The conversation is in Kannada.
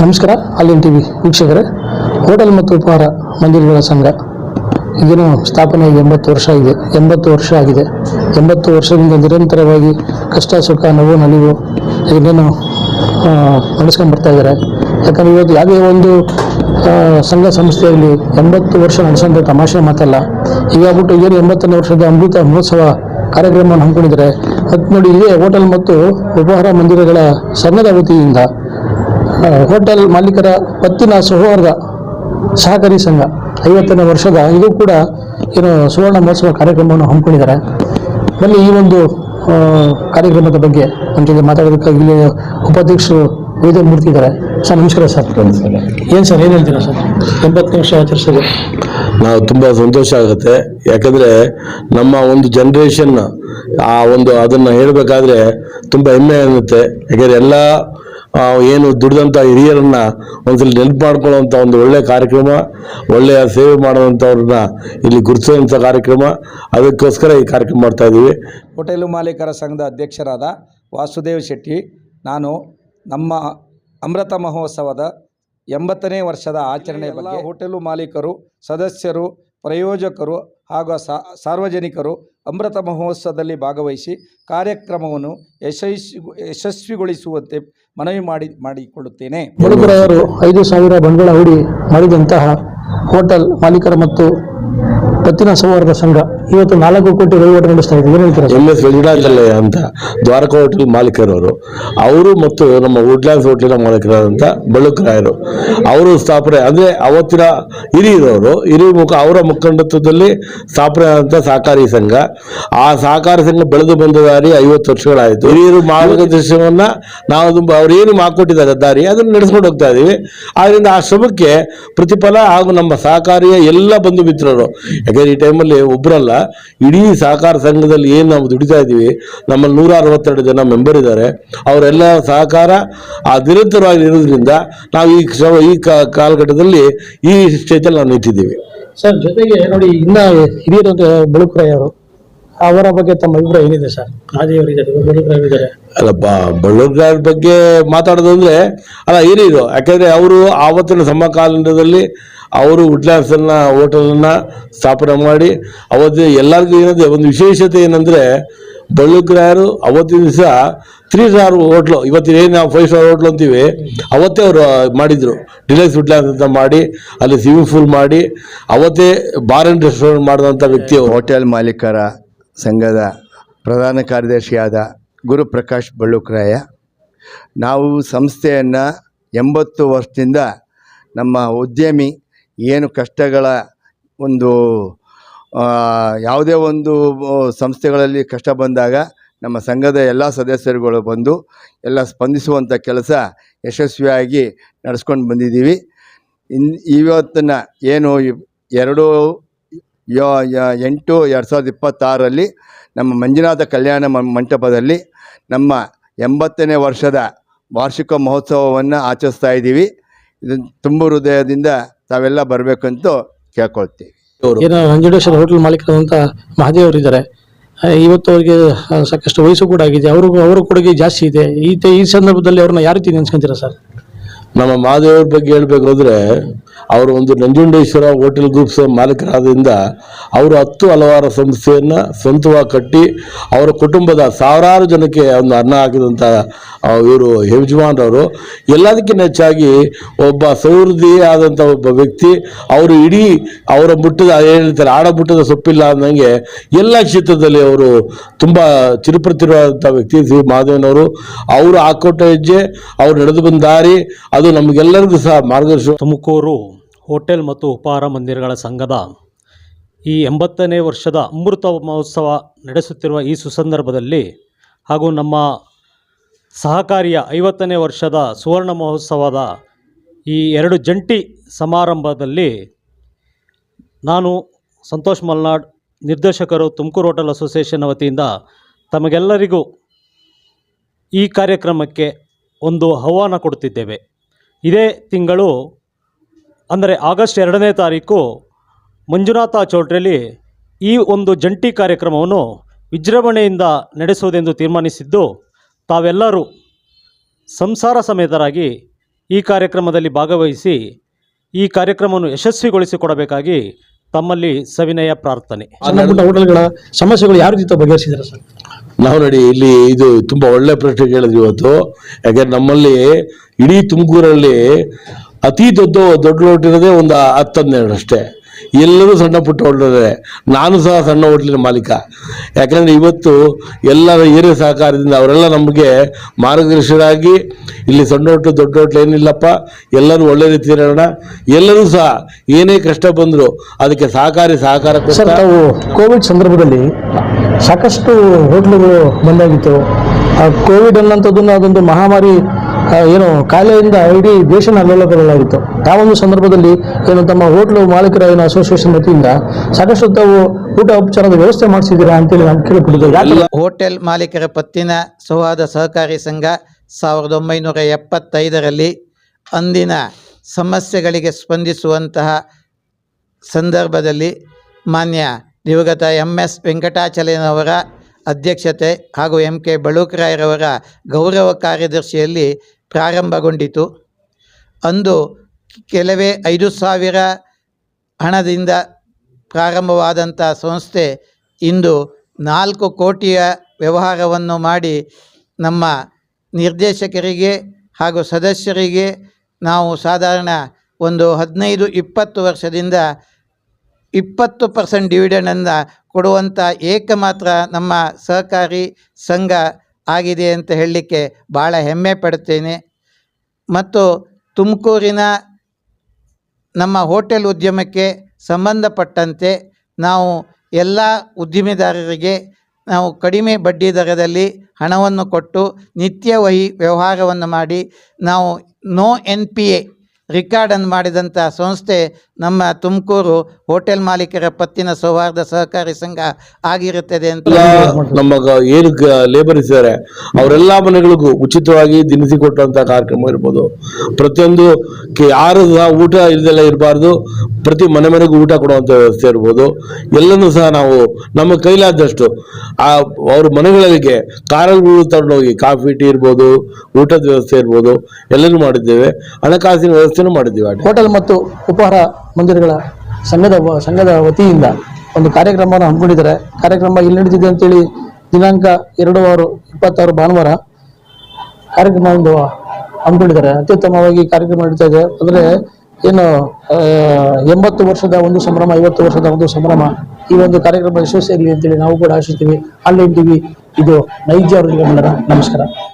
ನಮಸ್ಕಾರ. ಅಲ್ಲಿನ್ ಟಿವಿ ವೀಕ್ಷಕರೇ, ಹೋಟೆಲ್ ಮತ್ತು ಉಪಹಾರ ಮಂದಿರಗಳ ಸಂಘ ಈಗೇನು ಸ್ಥಾಪನೆಯಾಗಿ 80 ವರ್ಷ ಆಗಿದೆ. 80 ವರ್ಷದಿಂದ ನಿರಂತರವಾಗಿ ಕಷ್ಟ ಸುಖ ನೋವು ನಲಿವು ಇದನ್ನೇನು ನಡೆಸ್ಕೊಂಡು ಬರ್ತಾ ಇದ್ದಾರೆ. ಯಾಕಂದರೆ ಇವತ್ತು ಯಾವುದೇ ಒಂದು ಸಂಘ ಸಂಸ್ಥೆಯಲ್ಲಿ 80 ವರ್ಷ ನಡೆಸೋಂಥ ತಮಾಷೆ ಮಾತಲ್ಲ. ಹೀಗಾಗ್ಬಿಟ್ಟು ಏನು 80ನೇ ವರ್ಷದ ಅಮೃತ ಮಹೋತ್ಸವ ಕಾರ್ಯಕ್ರಮವನ್ನು ಹಮ್ಮಿಕೊಂಡಿದ್ದಾರೆ. ಮತ್ತು ನೋಡಿ, ಇಲ್ಲೇ ಹೋಟೆಲ್ ಮತ್ತು ಉಪಹಾರ ಮಂದಿರಗಳ ಸಂಘದ ವತಿಯಿಂದ ಹೋಟೆಲ್ ಮಾಲೀಕರ ಪತ್ತಿನ ಸೌಹಾರ್ದ ಸಹಕಾರಿ ಸಂಘ 50ನೇ ವರ್ಷದ ಇದು ಕೂಡ ಏನು ಸುವರ್ಣ ಮಹೋತ್ಸವ ಕಾರ್ಯಕ್ರಮವನ್ನು ಹಮ್ಮಿಕೊಂಡಿದ್ದಾರೆ. ಬನ್ನಿ ಈ ಒಂದು ಕಾರ್ಯಕ್ರಮದ ಬಗ್ಗೆ ನಮ್ಮ ಜೊತೆ ಮಾತಾಡೋದಕ್ಕಾಗಿ ಇಲ್ಲಿ ಉಪಾಧ್ಯಕ್ಷರು ವೇದಮೂರ್ತಿ ಇದ್ದಾರೆ. ಸರ್ ನಮಸ್ಕಾರ. ಸರ್ ಏನು ಸರ್, ಏನು ಹೇಳ್ತೀರಾ ಸರ್? 80 ವರ್ಷ ಆಚರಿಸೋದು ನಾವು ತುಂಬ ಸಂತೋಷ ಆಗುತ್ತೆ. ಯಾಕಂದರೆ ನಮ್ಮ ಒಂದು ಜನ್ರೇಷನ್ ಅದನ್ನು ಹೇಳಬೇಕಾದ್ರೆ ತುಂಬ ಹೆಮ್ಮೆ ಅನ್ನುತ್ತೆ. ಯಾಕಂದರೆ ಎಲ್ಲ ಏನು ದುಡಿದಂಥ ಹಿರಿಯರನ್ನ ಒಂದ್ಸಲ ನೆನಪು ಮಾಡ್ಕೊಳ್ಳೋವಂಥ ಒಂದು ಒಳ್ಳೆಯ ಕಾರ್ಯಕ್ರಮ, ಒಳ್ಳೆಯ ಸೇವೆ ಮಾಡುವಂಥವ್ರನ್ನ ಇಲ್ಲಿ ಗುರುತಿಸುವಂಥ ಕಾರ್ಯಕ್ರಮ. ಅದಕ್ಕೋಸ್ಕರ ಈ ಕಾರ್ಯಕ್ರಮ ಮಾಡ್ತಾ ಇದ್ದೀವಿ. ಹೋಟೆಲು ಮಾಲೀಕರ ಸಂಘದ ಅಧ್ಯಕ್ಷರಾದ ವಾಸುದೇವ್ ಶೆಟ್ಟಿ. ನಾನು ನಮ್ಮ ಅಮೃತ ಮಹೋತ್ಸವದ 80ನೇ ವರ್ಷದ ಆಚರಣೆ ಬಗ್ಗೆ ಹೋಟೆಲು ಮಾಲೀಕರು, ಸದಸ್ಯರು, ಪ್ರಾಯೋಜಕರು ಹಾಗೂ ಸಾರ್ವಜನಿಕರು ಅಮೃತ ಮಹೋತ್ಸವದಲ್ಲಿ ಭಾಗವಹಿಸಿ ಕಾರ್ಯಕ್ರಮವನ್ನು ಯಶಸ್ವಿಗೊಳಿಸುವಂತೆ ಮನವಿ ಮಾಡಿಕೊಳ್ಳುತ್ತೇನೆ. ಬಳುಕುರಾಯರು 5,000 ಬಂಡವಾಳ ಹೂಡಿ ಮಾಡಿದಂತಹ ಹೋಟೆಲ್ ಮಾಲೀಕರ ಮತ್ತು ಪತ್ತಿನ ಸೌಹಾರ್ದ ಸಂಘ ಇವತ್ತು 4 ಕೋಟಿ ವಹಿವಾಟು ನಡೆಸ್ತಾ ಇದೆ. ಏನು ಹೇಳ್ತಾರೆ? MS ವೆಂಕಟಾಚಲಯ್ಯ ಅಂತ ದ್ವಾರಕಾ ಹೋಟೆಲ್ ಮಾಲೀಕರವರು, ಅವರು ಮತ್ತು ನಮ್ಮ ವುಡ್ಲ್ಯಾಂಡ್ಸ್ ಹೋಟೆಲ್ ಮಾಲೀಕರಾದಂಥ ಬಳುಕರಾಯರು ಅವರು ಸ್ಥಾಪನೆ ಅಂದರೆ ಅವತ್ತಿನ ಅವರ ಮುಖಂಡತ್ವದಲ್ಲಿ ಸ್ಥಾಪನೆ ಆದಂಥ ಸಹಕಾರಿ ಸಂಘ. ಆ ಸಹಕಾರಿ ಸಂಘ ಬೆಳೆದು ಬಂದ ದಾರಿ 50 ವರ್ಷಗಳಾಯಿತು. ಹಿರಿಯರು ಮಾರ್ಗದರ್ಶನವನ್ನು ನಾವು ಅವರೇನು ಮಾಡಿಕೊಟ್ಟಿದ್ದಾರೆ ದಾರಿ ಅದನ್ನು ನಡೆಸ್ಕೊಂಡು ಹೋಗ್ತಾ ಇದ್ದೀವಿ. ಆದ್ದರಿಂದ ಆ ಶ್ರಮಕ್ಕೆ ಪ್ರತಿಫಲ ಹಾಗೂ ನಮ್ಮ ಸಹಕಾರಿಯ ಎಲ್ಲ ಬಂಧು ಮಿತ್ರರು, ಯಾಕಂದರೆ ಈ ಟೈಮಲ್ಲಿ ಒಬ್ಬರಲ್ಲ, ಇಡೀ ಸಹಕಾರ ಸಂಘದಲ್ಲಿ ಏನು ನಾವು ದುಡಿತಾ ಇದ್ದೀವಿ, ನಮ್ಮಲ್ಲಿ 162 ಜನ ಮೆಂಬರ್ ಇದ್ದಾರೆ. ಅವರೆಲ್ಲ ಸಹಕಾರ ನಿರಂತರವಾಗಿ ಇರೋದ್ರಿಂದ ನಾವು ಈ ಕಾಲಘಟ್ಟದಲ್ಲಿ ಈ ಸ್ಟೇಜಲ್ಲಿ ನಾವು ನಿಂತಿದ್ದೀವಿ. ಸರ್, ಜೊತೆಗೆ ನೋಡಿ, ಇನ್ನ ಹಿರಿಯರು ಬಳುಕರಾಯರು ಅವರ ಬಗ್ಗೆ ತಮ್ಮ ಅಭಿಪ್ರಾಯ ಏನಿದೆ ಸರ್? ಬಳುಕರಾಯರಿದ್ದಾರೆ ಅಲ್ಲಪ್ಪ, ಬಳುಕರಾಯರ ಬಗ್ಗೆ ಮಾತಾಡೋದಂದ್ರೆ ಹಿರಿಯರು, ಯಾಕಂದ್ರೆ ಅವರು ಆವತ್ತಿನ ಸಮಕಾಲೀನದಲ್ಲಿ ಅವರು ವುಡ್ಲ್ಯಾಂಡ್ಸನ್ನ ಹೋಟೆಲನ್ನು ಸ್ಥಾಪನೆ ಮಾಡಿ ಅವತ್ತು ಎಲ್ಲರಿಗೂ ಏನಿದೆ ಒಂದು ವಿಶೇಷತೆ ಏನಂದರೆ, ಬಳುಕರಾಯರು ಅವತ್ತಿನ ದಿವಸ 3 ಸ್ಟಾರ್ ಹೋಟ್ಲು, ಇವತ್ತಿನೇನು ನಾವು 5 ಸ್ಟಾರ್ ಹೋಟ್ಲು ಅಂತೀವಿ, ಅವತ್ತೇ ಅವರು ಮಾಡಿದರು. ಡಿಲೈಕ್ಸ್ ವುಡ್ಲ್ಯಾಂಡ್ಸ್ ಅಂತ ಮಾಡಿ ಅಲ್ಲಿ ಸ್ವಿಮ್ಮಿಂಗ್ ಪೂಲ್ ಮಾಡಿ ಅವತ್ತೇ ಬಾರ್ ಆ್ಯಂಡ್ ರೆಸ್ಟೋರೆಂಟ್ ಮಾಡಿದಂಥ ವ್ಯಕ್ತಿ ಅವರು. ಹೋಟೆಲ್ ಮಾಲೀಕರ ಸಂಘದ ಪ್ರಧಾನ ಕಾರ್ಯದರ್ಶಿಯಾದ ಗುರುಪ್ರಕಾಶ್ ಬಳುಕರಾಯ. ನಾವು ಸಂಸ್ಥೆಯನ್ನು 80 ವರ್ಷದಿಂದ ನಮ್ಮ ಉದ್ಯಮಿ ಏನು ಕಷ್ಟಗಳ ಒಂದು ಯಾವುದೇ ಒಂದು ಸಂಸ್ಥೆಗಳಲ್ಲಿ ಕಷ್ಟ ಬಂದಾಗ ನಮ್ಮ ಸಂಘದ ಎಲ್ಲ ಸದಸ್ಯರುಗಳು ಬಂದು ಎಲ್ಲ ಸ್ಪಂದಿಸುವಂಥ ಕೆಲಸ ಯಶಸ್ವಿಯಾಗಿ ನಡೆಸ್ಕೊಂಡು ಬಂದಿದ್ದೀವಿ. ಇವತ್ತಿನ ಏನು 2/8/2026 ನಮ್ಮ ಮಂಜುನಾಥ ಕಲ್ಯಾಣ ಮಂಟಪದಲ್ಲಿ ನಮ್ಮ 80ನೇ ವರ್ಷದ ವಾರ್ಷಿಕ ಮಹೋತ್ಸವವನ್ನು ಆಚರಿಸ್ತಾ ಇದ್ದೀವಿ. ಇದನ್ನು ತುಂಬ ಹೃದಯದಿಂದ ತಾವೆಲ್ಲ ಬರಬೇಕಂತ ಕೇಳ್ಕೊಳ್ತೀವಿ. ಏನು ನಂಜುಂಡೇಶ್ವರ ಹೋಟೆಲ್ ಮಾಲೀಕರಾದಂಥ ಮಹಾದೇವ್ ಅವರಿದ್ದಾರೆ. ಇವತ್ತು ಅವರಿಗೆ ಸಾಕಷ್ಟು ವಯಸ್ಸು ಕೂಡ ಆಗಿದೆ. ಅವರ ಕೊಡುಗೆ ಜಾಸ್ತಿ ಇದೆ. ಈ ಸಂದರ್ಭದಲ್ಲಿ ಅವ್ರನ್ನ ಯಾವ ರೀತಿ ನೆನೆಸ್ಕೊಂತೀರಾ ಸರ್? ನಮ್ಮ ಮಹಾದೇವ್ರ ಬಗ್ಗೆ ಹೇಳಬೇಕು ಅಂದರೆ, ಅವರು ಒಂದು ನಂಜುಂಡೇಶ್ವರ ಹೋಟೆಲ್ ಗ್ರೂಪ್ಸ್ ಮಾಲೀಕರಾದ್ರಿಂದ ಅವರು ಹಲವಾರು ಸಂಸ್ಥೆಯನ್ನು ಸ್ವಂತವಾಗಿ ಕಟ್ಟಿ ಅವರ ಕುಟುಂಬದ ಸಾವಿರಾರು ಜನಕ್ಕೆ ಒಂದು ಅನ್ನ ಹಾಕಿದಂಥ ಇವರು ಯಜಮಾನರವರು. ಎಲ್ಲದಕ್ಕಿಂತ ಹೆಚ್ಚಾಗಿ ಒಬ್ಬ ಸೌಹೃದಿ ಆದಂಥ ಒಬ್ಬ ವ್ಯಕ್ತಿ. ಅವರು ಇಡೀ ಅವರ ಹೇಳ್ತಾರೆ, ಆಡ ಮುಟ್ಟದ ಸೊಪ್ಪಿಲ್ಲ ಅಂದಂಗೆ ಎಲ್ಲ ಕ್ಷೇತ್ರದಲ್ಲಿ ಅವರು ತುಂಬ ಚಿರಪರಿಚಿತವಾದಂಥ ವ್ಯಕ್ತಿ ಶ್ರೀ ಮಹಾದೇವನವರು. ಅವರು ಹಾಕೊಟ್ಟ ಹೆಜ್ಜೆ, ಅವರು ನಡೆದು ಬಂದ ದಾರಿ, ಅದು ನಮಗೆಲ್ಲರಿಗೂ ಸಹ ಮಾರ್ಗದರ್ಶನ. ತುಮಕೂರು ಹೋಟೆಲ್ ಮತ್ತು ಉಪಹಾರ ಮಂದಿರಗಳ ಸಂಘದ ಈ 80ನೇ ವರ್ಷದ ಅಮೃತ ಮಹೋತ್ಸವ ನಡೆಸುತ್ತಿರುವ ಈ ಸುಸಂದರ್ಭದಲ್ಲಿ ಹಾಗೂ ನಮ್ಮ ಸಹಕಾರಿಯ 50ನೇ ವರ್ಷದ ಸುವರ್ಣ ಮಹೋತ್ಸವದ ಈ 2 ಜಂಟಿ ಸಮಾರಂಭದಲ್ಲಿ ನಾನು ಸಂತೋಷ್ ಮಲ್ನಾಡ್, ನಿರ್ದೇಶಕರು, ತುಮಕೂರು ಹೋಟೆಲ್ ಅಸೋಸಿಯೇಷನ್ ವತಿಯಿಂದ ತಮಗೆಲ್ಲರಿಗೂ ಈ ಕಾರ್ಯಕ್ರಮಕ್ಕೆ ಒಂದು ಆಹ್ವಾನ ಕೊಡುತ್ತಿದ್ದೇವೆ. ಇದೇ ತಿಂಗಳು ಅಂದರೆ ಆಗಸ್ಟ್ 2ನೇ ತಾರೀಕು ಮಂಜುನಾಥ ಚೌಟ್ರಿಯಲ್ಲಿ ಈ ಒಂದು ಜಂಟಿ ಕಾರ್ಯಕ್ರಮವನ್ನು ವಿಜೃಂಭಣೆಯಿಂದ ನಡೆಸುವುದೆಂದು ತೀರ್ಮಾನಿಸಿದ್ದು, ತಾವೆಲ್ಲರೂ ಸಂಸಾರ ಸಮೇತರಾಗಿ ಈ ಕಾರ್ಯಕ್ರಮದಲ್ಲಿ ಭಾಗವಹಿಸಿ ಈ ಕಾರ್ಯಕ್ರಮವನ್ನು ಯಶಸ್ವಿಗೊಳಿಸಿಕೊಡಬೇಕಾಗಿ ತಮ್ಮಲ್ಲಿ ಸವಿನಯ ಪ್ರಾರ್ಥನೆ. ಸಣ್ಣ ಪುಟ್ಟ ಹೋಟೆಲ್ಗಳ ಸಮಸ್ಯೆಗಳು ಯಾವ ರೀತಿ ಬಗೆಹರಿಸಿದ್ದಾರೆ ಸರ್? ನಾವು ನೋಡಿ ಇಲ್ಲಿ ಇದು ತುಂಬಾ ಒಳ್ಳೆ ಪ್ರಶ್ನೆ ಕೇಳಿದ್ವಿ ಇವತ್ತು. ಯಾಕಂದ್ರೆ ನಮ್ಮಲ್ಲಿ ಇಡೀ ತುಮಕೂರಲ್ಲಿ ಅತಿ ದೊಡ್ಡ ಹೋಟೆಲ್ ಇರೋದೇ ಒಂದು 10-12 ಅಷ್ಟೇ. ಎಲ್ಲರೂ ಸಣ್ಣ ಪುಟ್ಟ ಹೋಟ್ಲಿದೆ. ನಾನು ಸಹ ಸಣ್ಣ ಹೋಟ್ಲಿನ ಮಾಲೀಕ. ಯಾಕಂದರೆ ಇವತ್ತು ಎಲ್ಲರ ಹಿರಿಯ ಸಹಕಾರದಿಂದ ಅವರೆಲ್ಲ ನಮಗೆ ಮಾರ್ಗದರ್ಶಕರಾಗಿ ಇಲ್ಲಿ ಸಣ್ಣ ಹೋಟ್ಲು ದೊಡ್ಡ ಹೋಟ್ಲು ಏನಿಲ್ಲಪ್ಪ, ಎಲ್ಲರೂ ಒಳ್ಳೆ ರೀತಿ ಇರೋಣ, ಎಲ್ಲರೂ ಸಹ ಏನೇ ಕಷ್ಟ ಬಂದರೂ ಅದಕ್ಕೆ ಸಹಕಾರ ಸರ್, ತಾವು ಕೋವಿಡ್ ಸಂದರ್ಭದಲ್ಲಿ ಸಾಕಷ್ಟು ಹೋಟ್ಲುಗಳು ಬಂದಾಗಿತ್ತು. ಆ ಕೋವಿಡ್ ಅನ್ನೋಂಥದ್ದನ್ನು ಅದೊಂದು ಮಹಾಮಾರಿ ಏನು ಕಾಯಿಲೆಯಿಂದ ಇಡೀ ದೇಶನ ಅಲ್ಲೋಲಕರಲಾಗಿತ್ತು. ಆ ಒಂದು ಸಂದರ್ಭದಲ್ಲಿ ಏನು ತಮ್ಮ ಹೋಟ್ಲು ಮಾಲೀಕರ ಏನು ಅಸೋಸಿಯೇಷನ್ ವತಿಯಿಂದ ಸಾಕಷ್ಟು ತಾವು ಊಟ ಉಪಚಾರದ ವ್ಯವಸ್ಥೆ ಮಾಡಿಸಿದ್ದೀರಾ ಅಂತೇಳಿ ನಾನು ಕೇಳಿಕೊಂಡಿದ್ದೆ. ಹೋಟೆಲ್ ಮಾಲೀಕರ ಪತ್ತಿನ ಸೌಹಾರ್ದ ಸಹಕಾರಿ ಸಂಘ 1975ರಲ್ಲಿ ಅಂದಿನ ಸಮಸ್ಯೆಗಳಿಗೆ ಸ್ಪಂದಿಸುವಂತಹ ಸಂದರ್ಭದಲ್ಲಿ ಮಾನ್ಯ ದಿವಂಗತ MS ವೆಂಕಟಾಚಲಯ್ಯನವರ ಅಧ್ಯಕ್ಷತೆ ಹಾಗೂ MK ಬಳುಕರಾಯರವರ ಗೌರವ ಕಾರ್ಯದರ್ಶಿಯಲ್ಲಿ ಪ್ರಾರಂಭಗೊಂಡಿತು. ಅಂದು ಕೆಲವೇ 5,000 ಹಣದಿಂದ ಪ್ರಾರಂಭವಾದಂಥ ಸಂಸ್ಥೆ ಇಂದು 4 ಕೋಟಿಯ ವ್ಯವಹಾರವನ್ನು ಮಾಡಿ ನಮ್ಮ ನಿರ್ದೇಶಕರಿಗೆ ಹಾಗೂ ಸದಸ್ಯರಿಗೆ ನಾವು ಸಾಧಾರಣ ಒಂದು 15-20 ವರ್ಷದಿಂದ 20% ಡಿವಿಡೆಂಡನ್ನು ಕೊಡುವಂಥ ಏಕಮಾತ್ರ ನಮ್ಮ ಸಹಕಾರಿ ಸಂಘ ಆಗಿದೆ ಅಂತ ಹೇಳಲಿಕ್ಕೆ ಭಾಳ ಹೆಮ್ಮೆ ಪಡುತ್ತೇನೆ. ಮತ್ತು ತುಮಕೂರಿನ ನಮ್ಮ ಹೋಟೆಲ್ ಉದ್ಯಮಕ್ಕೆ ಸಂಬಂಧಪಟ್ಟಂತೆ ನಾವು ಎಲ್ಲ ಉದ್ದಿಮೆದಾರರಿಗೆ ನಾವು ಕಡಿಮೆ ಬಡ್ಡಿ ದರದಲ್ಲಿ ಹಣವನ್ನು ಕೊಟ್ಟು ನಿತ್ಯ ವ್ಯವಹಾರವನ್ನು ಮಾಡಿ ನಾವು ನೋ NPA ರಿಕಾರ್ಡನ್ನು ಮಾಡಿದಂಥ ಸಂಸ್ಥೆ ನಮ್ಮ ತುಮಕೂರು ಹೋಟೆಲ್ ಮಾಲೀಕರ ಪತ್ತಿನ ಸೌಹಾರ್ದ ಸಹಕಾರಿ ಸಂಘ ಆಗಿರುತ್ತದೆ ಅಂತ. ನಮ್ಮ ಏನು ಲೇಬರ್ಸ್ ಇದ್ದಾರೆ ಅವರೆಲ್ಲ ಮನೆಗಳಿಗೂ ಉಚಿತವಾಗಿ ದಿನಸಿ ಕೊಟ್ಟಂಥ ಕಾರ್ಯಕ್ರಮ ಇರ್ಬೋದು. ಪ್ರತಿಯೊಂದು ಯಾರು ಸಹ ಊಟ ಇಲ್ದೆಲ್ಲ ಇರಬಾರ್ದು, ಪ್ರತಿ ಮನೆಗೂ ಊಟ ಕೊಡುವಂಥ ವ್ಯವಸ್ಥೆ ಇರ್ಬೋದು. ಎಲ್ಲನೂ ಸಹ ನಾವು ನಮ್ಮ ಕೈಲಾದಷ್ಟು ಅವ್ರ ಮನೆಗಳಿಗೆ ಕಾರುಗಳು ತಗೊಂಡೋಗಿ ಕಾಫಿ ಟೀ ಇರ್ಬೋದು, ಊಟದ ವ್ಯವಸ್ಥೆ ಇರ್ಬೋದು, ಎಲ್ಲನೂ ಮಾಡಿದ್ದೇವೆ. ಹಣಕಾಸಿನ ವ್ಯವಸ್ಥೆನೂ ಮಾಡಿದ್ದೀವಿ. ಹೋಟೆಲ್ ಮತ್ತು ಉಪಹಾರ ಮಂದಿರಗಳ ಸಂಘದ ವತಿಯಿಂದ ಒಂದು ಕಾರ್ಯಕ್ರಮವನ್ನು ಹಮ್ಮಿಕೊಂಡಿದ್ದಾರೆ. ಕಾರ್ಯಕ್ರಮ ಇಲ್ಲಿ ನಡೀತಿದೆ ಅಂತೇಳಿ ದಿನಾಂಕ 2/6/26 ಭಾನುವಾರ ಕಾರ್ಯಕ್ರಮ ಒಂದು ಹಮ್ಮಿಕೊಂಡಿದ್ದಾರೆ. ಅತ್ಯುತ್ತಮವಾಗಿ ಕಾರ್ಯಕ್ರಮ ನಡೀತಾ ಇದೆ. ಅಂದರೆ ಏನು 80 ವರ್ಷದ ಒಂದು ಸಂಭ್ರಮ, 50 ವರ್ಷದ ಒಂದು ಸಂಭ್ರಮ, ಈ ಒಂದು ಕಾರ್ಯಕ್ರಮ ಯಶಸ್ವಿಯಾಗಲಿ ಅಂತೇಳಿ ನಾವು ಕೂಡ ಆಶಿಸ್ತೀವಿ. ಆನ್ಲೈನ್ TV ಇದು ನೈಜ ಅವರಿಗೆ ನಮಸ್ಕಾರ.